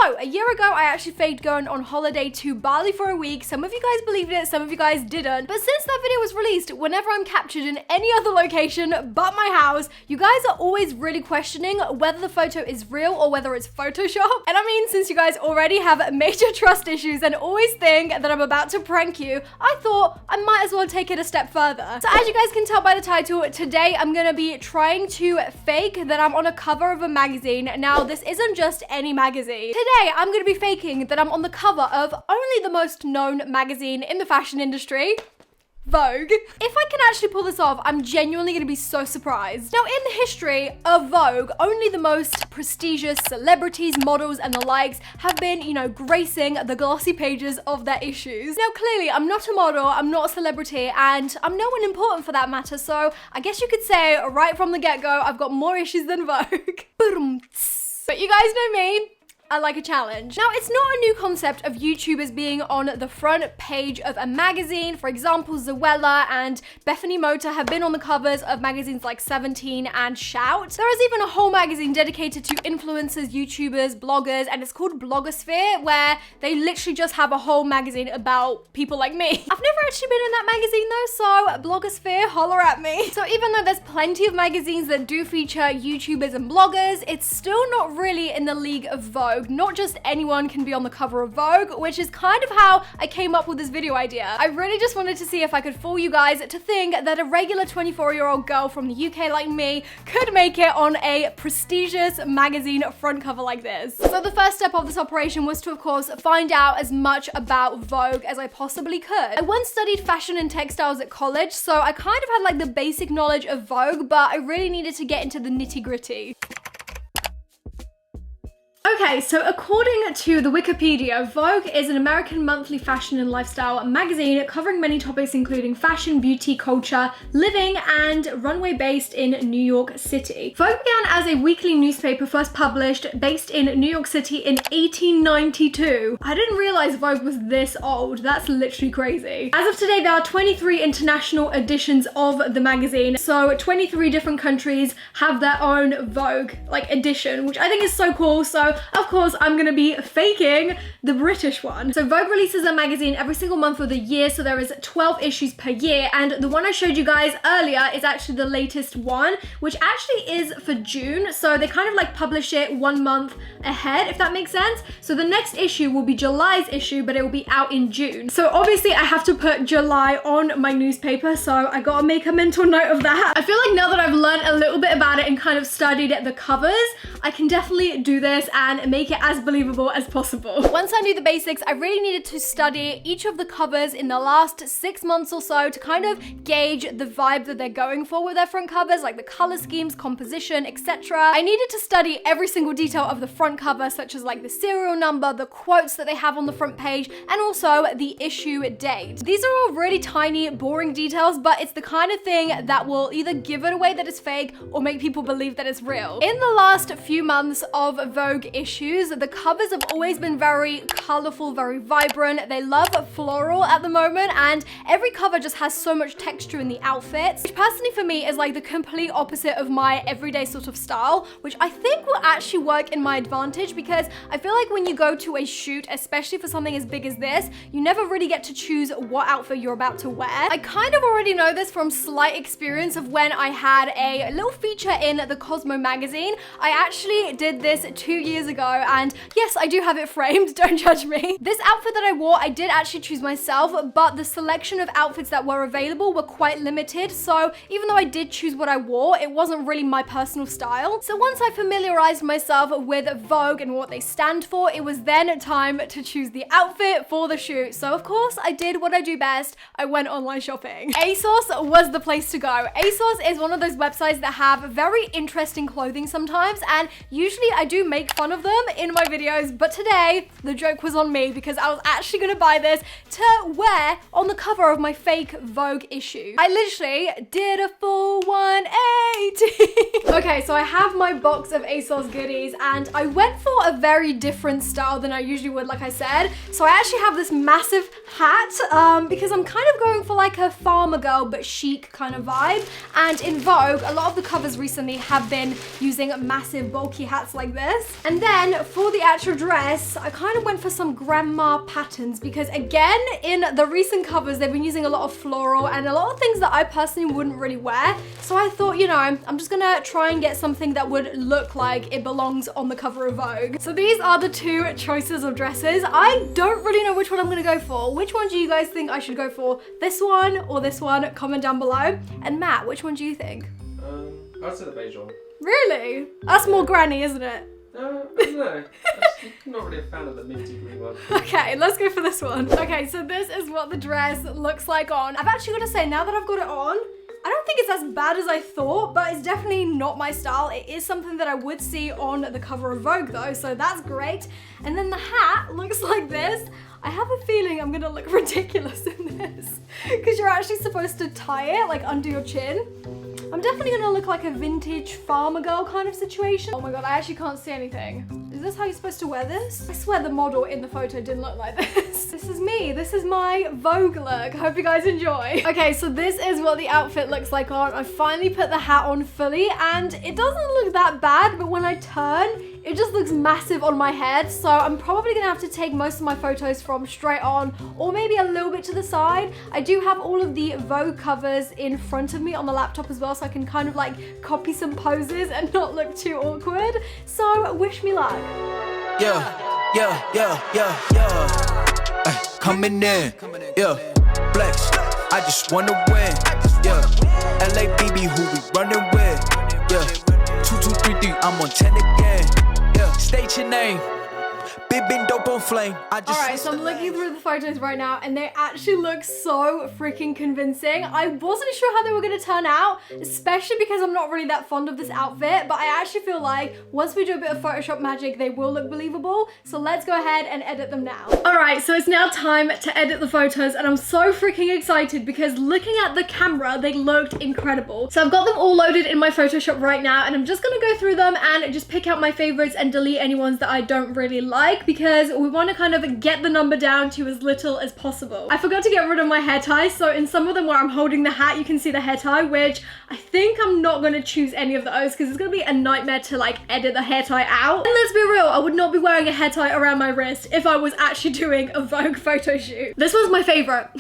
So, a year ago, I actually faked going on holiday to Bali for a week. Some of you guys believed it, some of you guys didn't. But since that video was released, whenever I'm captured in any other location but my house, you guys are always really questioning whether the photo is real or whether it's Photoshop. And I mean, since you guys already have major trust issues and always think that I'm about to prank you, I thought I might as well take it a step further. So as you guys can tell by the title, today I'm gonna be trying to fake that I'm on a cover of a magazine. Now, this isn't just any magazine. Today, I'm gonna be faking that I'm on the cover of only the most known magazine in the fashion industry, Vogue. If I can actually pull this off, I'm genuinely gonna be so surprised. Now, in the history of Vogue, only the most prestigious celebrities, models, and the likes have been, you know, gracing the glossy pages of their issues. Now, clearly, I'm not a model, I'm not a celebrity, and I'm no one important for that matter, so I guess you could say right from the get-go, I've got more issues than Vogue. But you guys know me. I like a challenge. Now, it's not a new concept of YouTubers being on the front page of a magazine. For example, Zoella and Bethany Mota have been on the covers of magazines like 17 and Shout. There is even a whole magazine dedicated to influencers, YouTubers, bloggers, and it's called Blogosphere, where they literally just have a whole magazine about people like me. I've never actually been in that magazine though, so Blogosphere, holler at me. So even though there's plenty of magazines that do feature YouTubers and bloggers, it's still not really in the league of Vogue. Not just anyone can be on the cover of Vogue, which is kind of how I came up with this video idea. I really just wanted to see if I could fool you guys to think that a regular 24-year-old girl from the UK like me could make it on a prestigious magazine front cover like this. So the first step of this operation was to, of course, find out as much about Vogue as I possibly could. I once studied fashion and textiles at college, so I kind of had like the basic knowledge of Vogue, but I really needed to get into the nitty-gritty. Okay, so according to the Wikipedia, Vogue is an American monthly fashion and lifestyle magazine covering many topics including fashion, beauty, culture, living, and runway based in New York City. Vogue began as a weekly newspaper first published based in New York City in 1892. I didn't realize Vogue was this old. That's literally crazy. As of today, there are 23 international editions of the magazine. So 23 different countries have their own Vogue like edition, which I think is so cool. So of course, I'm gonna be faking the British one. So Vogue releases a magazine every single month of the year, so there is 12 issues per year, and the one I showed you guys earlier is actually the latest one, which actually is for June, so they kind of like publish it 1 month ahead, if that makes sense. So the next issue will be July's issue, but it will be out in June. So obviously I have to put July on my newspaper, so I gotta make a mental note of that. I feel like now that I've learned a little bit about it and kind of studied the covers, I can definitely do this and make it as believable as possible. Once I knew the basics, I really needed to study each of the covers in the last 6 months or so to kind of gauge the vibe that they're going for with their front covers, like the color schemes, composition, etc. I needed to study every single detail of the front cover, such as like the serial number, the quotes that they have on the front page, and also the issue date. These are all really tiny, boring details, but it's the kind of thing that will either give it away that it's fake or make people believe that it's real. In the last few months of Vogue issues, the covers have always been very colorful, very vibrant. They love floral at the moment, and every cover just has so much texture in the outfits, which personally for me is like the complete opposite of my everyday sort of style, which I think will actually work in my advantage, because I feel like when you go to a shoot, especially for something as big as this, you never really get to choose what outfit you're about to wear. I kind of already know this from slight experience of when I had a little feature in the Cosmo magazine. I actually did this 2 years ago, and yes, I do have it framed, don't judge me. This outfit that I wore, I did actually choose myself, but the selection of outfits that were available were quite limited, so even though I did choose what I wore, it wasn't really my personal style. So once I familiarized myself with Vogue and what they stand for, it was then time to choose the outfit for the shoot. So of course, I did what I do best. I went online shopping. ASOS was the place to go. ASOS is one of those websites that have very interesting clothing sometimes, and usually I do make fun of them in my videos, but today the joke was on me because I was actually gonna buy this to wear on the cover of my fake Vogue issue. I literally did a full 180. Okay, so I have my box of ASOS goodies, and I went for a very different style than I usually would, like I said. So I actually have this massive hat because I'm kind of going for like a farmer girl but chic kind of vibe, and in Vogue a lot of the covers recently have been using massive bulky hats like this. And then for the actual dress, I kind of went for some grandma patterns because again, in the recent covers, they've been using a lot of floral and a lot of things that I personally wouldn't really wear. So I thought, you know, I'm just gonna try and get something that would look like it belongs on the cover of Vogue. So these are the two choices of dresses. I don't really know which one I'm gonna go for. Which one do you guys think I should go for? This one or this one? Comment down below. And Matt, which one do you think? I'd say the beige one. Really? That's more granny, isn't it? I don't know. I'm not really a fan of the minty green one. Okay, let's go for this one. Okay, so this is what the dress looks like on. I've actually got to say, now that I've got it on, I don't think it's as bad as I thought, but it's definitely not my style. It is something that I would see on the cover of Vogue though, so that's great. And then the hat looks like this. I have a feeling I'm gonna look ridiculous in this because you're actually supposed to tie it like under your chin. I'm definitely gonna look like a vintage farmer girl kind of situation. Oh my god, I actually can't see anything. Is this how you're supposed to wear this? I swear the model in the photo didn't look like this. This is me. This is my Vogue look. Hope you guys enjoy. Okay, so this is what the outfit looks like on. I finally put the hat on fully and it doesn't look that bad, but when I turn, it just looks massive on my head. So I'm probably gonna have to take most of my photos from straight on or maybe a little bit to the side. I do have all of the Vogue covers in front of me on the laptop as well, so I can kind of like copy some poses and not look too awkward. So wish me luck. Coming in, flex. I just wanna win, LABB, who we running with, 2 2 3 3, I'm on 10 again, state your name. Been dope on flame. Alright, so I'm looking through the photos right now and they actually look so freaking convincing. I wasn't sure how they were gonna turn out, especially because I'm not really that fond of this outfit, but I actually feel like once we do a bit of Photoshop magic, they will look believable. So let's go ahead and edit them now. Alright, so it's now time to edit the photos and I'm so freaking excited because looking at the camera, they looked incredible. So I've got them all loaded in my Photoshop right now and I'm just gonna go through them and just pick out my favorites and delete any ones that I don't really like, because we want to kind of get the number down to as little as possible. I forgot to get rid of my hair tie, so in some of them where I'm holding the hat, you can see the hair tie, which I think I'm not going to choose any of those because it's going to be a nightmare to like edit the hair tie out. And let's be real, I would not be wearing a hair tie around my wrist if I was actually doing a Vogue photo shoot. This was my favorite.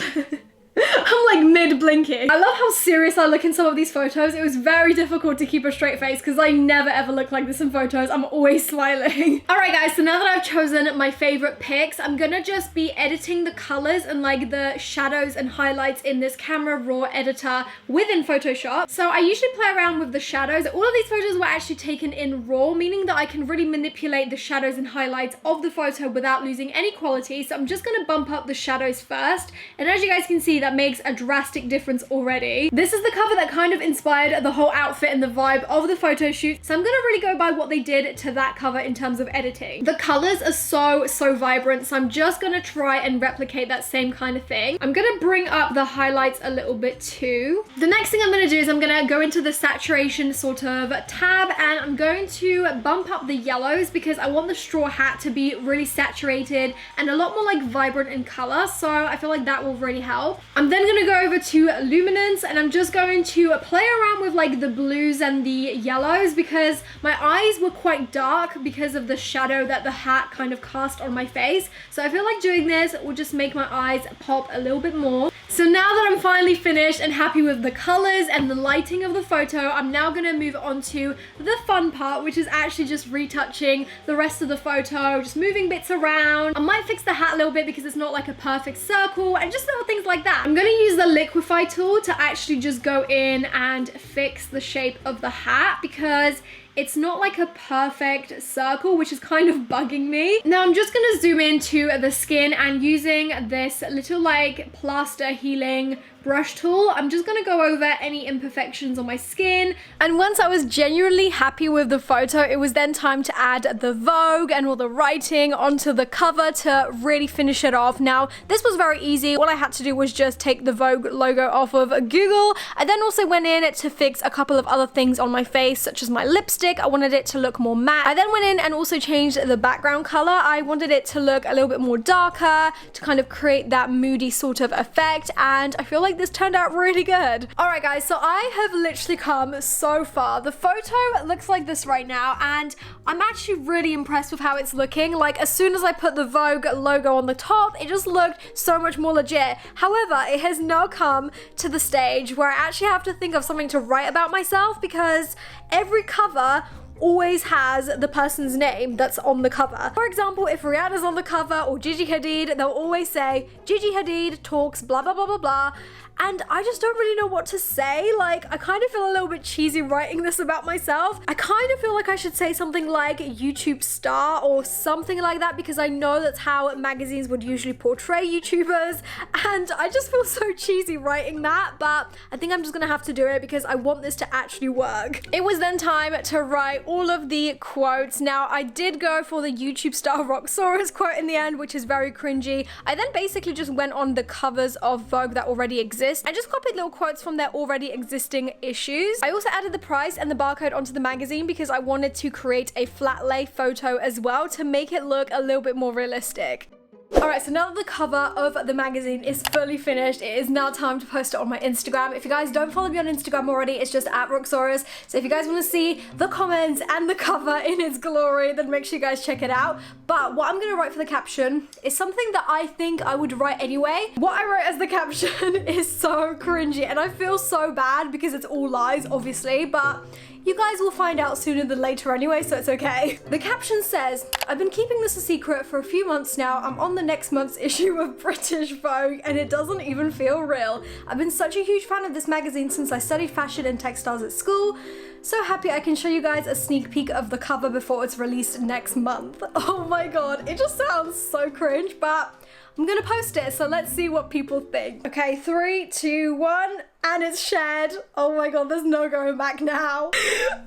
I'm like mid-blinking. I love how serious I look in some of these photos. It was very difficult to keep a straight face because I never ever look like this in photos. I'm always smiling. Alright guys, so now that I've chosen my favorite pics, I'm gonna just be editing the colors and like the shadows and highlights in this Camera Raw editor within Photoshop. So I usually play around with the shadows. All of these photos were actually taken in RAW, meaning that I can really manipulate the shadows and highlights of the photo without losing any quality. So I'm just gonna bump up the shadows first. And as you guys can see, that makes a drastic difference already. This is the cover that kind of inspired the whole outfit and the vibe of the photo shoot. So I'm gonna really go by what they did to that cover in terms of editing. The colors are so vibrant, so I'm just gonna try and replicate that same kind of thing. I'm gonna bring up the highlights a little bit too. The next thing I'm gonna do is I'm gonna go into the saturation sort of tab and I'm going to bump up the yellows because I want the straw hat to be really saturated and a lot more like vibrant in color, so I feel like that will really help. I'm then gonna go over to luminance and I'm just going to play around with like the blues and the yellows because my eyes were quite dark because of the shadow that the hat kind of cast on my face. So I feel like doing this will just make my eyes pop a little bit more. So now that I'm finally finished and happy with the colors and the lighting of the photo, I'm now gonna move on to the fun part, which is actually just retouching the rest of the photo, just moving bits around. I might fix the hat a little bit because it's not like a perfect circle and just little things like that. I'm gonna use the liquify tool to actually just go in and fix the shape of the hat because it's not like a perfect circle, which is kind of bugging me. Now I'm just gonna zoom into the skin and using this little like plaster healing brush tool, I'm just gonna go over any imperfections on my skin. And once I was genuinely happy with the photo, it was then time to add the Vogue and all the writing onto the cover to really finish it off. Now, this was very easy. All I had to do was just take the Vogue logo off of Google. I then also went in to fix a couple of other things on my face, such as my lipstick. I wanted it to look more matte. I then went in and also changed the background color. I wanted it to look a little bit more darker to kind of create that moody sort of effect. And I feel like think this turned out really good. All right, guys, so I have literally come so far. The photo looks like this right now, and I'm actually really impressed with how it's looking. Like, as soon as I put the Vogue logo on the top, it just looked so much more legit. However, it has now come to the stage where I actually have to think of something to write about myself, because every cover always has the person's name that's on the cover. For example, if Rihanna's on the cover or Gigi Hadid, they'll always say Gigi Hadid talks blah blah blah blah blah. And I just don't really know what to say. Like, I kind of feel a little bit cheesy writing this about myself. I kind of feel like I should say something like YouTube star or something like that, because I know that's how magazines would usually portray YouTubers. And I just feel so cheesy writing that, but I think I'm just gonna have to do it because I want this to actually work. It was then time to write all of the quotes. Now, I did go for the YouTube star Roxxsaurus quote in the end, which is very cringy. I then basically just went on the covers of Vogue that already exist and just copied little quotes from their already existing issues. I also added the price and the barcode onto the magazine because I wanted to create a flat lay photo as well to make it look a little bit more realistic. Alright, so now that the cover of the magazine is fully finished, it is now time to post it on my Instagram. If you guys don't follow me on Instagram already, it's just at Roxxsaurus. So if you guys want to see the comments and the cover in its glory, then make sure you guys check it out. But what I'm going to write for the caption is something that I think I would write anyway. What I wrote as the caption is so cringy, and I feel so bad because it's all lies, obviously, but you guys will find out sooner than later anyway, so it's okay. The caption says, I've been keeping this a secret for a few months now. I'm on the next month's issue of British Vogue and it doesn't even feel real. I've been such a huge fan of this magazine since I studied fashion and textiles at school. So happy I can show you guys a sneak peek of the cover before it's released next month. Oh my god, it just sounds so cringe, but I'm gonna post it, so let's see what people think. Okay, 3, 2, 1, and it's shared. Oh my god, there's no going back now.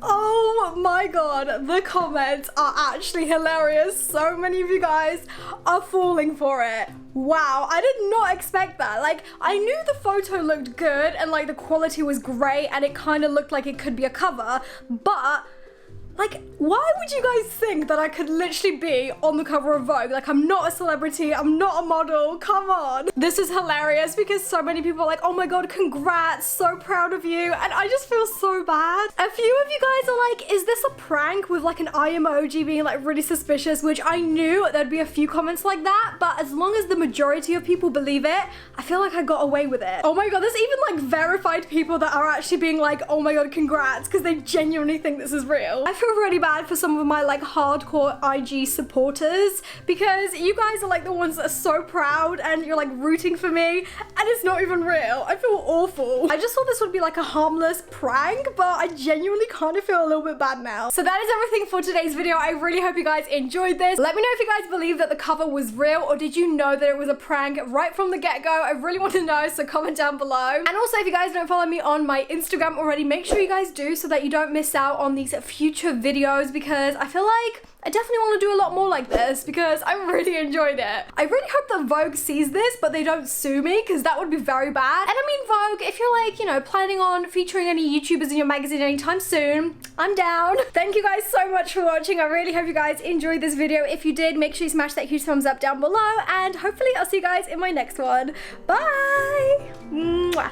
Oh my god, the comments are actually hilarious. So many of you guys are falling for it. Wow, I did not expect that. Like, I knew the photo looked good and like the quality was great and it kind of looked like it could be a cover, but like, why would you guys think that I could literally be on the cover of Vogue? Like, I'm not a celebrity, I'm not a model, come on. This is hilarious because so many people are like, oh my god, congrats, so proud of you. And I just feel so bad. A few of you guys are like, is this a prank, with like an eye emoji being like really suspicious, which I knew there'd be a few comments like that, but as long as the majority of people believe it, I feel like I got away with it. Oh my god, there's even like verified people that are actually being like, oh my god, congrats, because they genuinely think this is real. I feel really bad for some of my like hardcore IG supporters because you guys are like the ones that are so proud and you're like rooting for me and it's not even real. I feel awful. I just thought this would be like a harmless prank, but I genuinely kind of feel a little bit bad now. So that is everything for today's video. I really hope you guys enjoyed this. Let me know if you guys believe that the cover was real, or did you know that it was a prank right from the get-go? I really want to know, so comment down below. And also, if you guys don't follow me on my Instagram already, make sure you guys do so that you don't miss out on these future videos, because I feel like I definitely want to do a lot more like this because I really enjoyed it. I really hope that Vogue sees this, but they don't sue me because that would be very bad. And I mean, Vogue, if you're like, you know, planning on featuring any YouTubers in your magazine anytime soon, I'm down. Thank you guys so much for watching. I really hope you guys enjoyed this video. If you did, make sure you smash that huge thumbs up down below, and hopefully I'll see you guys in my next one. Bye! Mwah.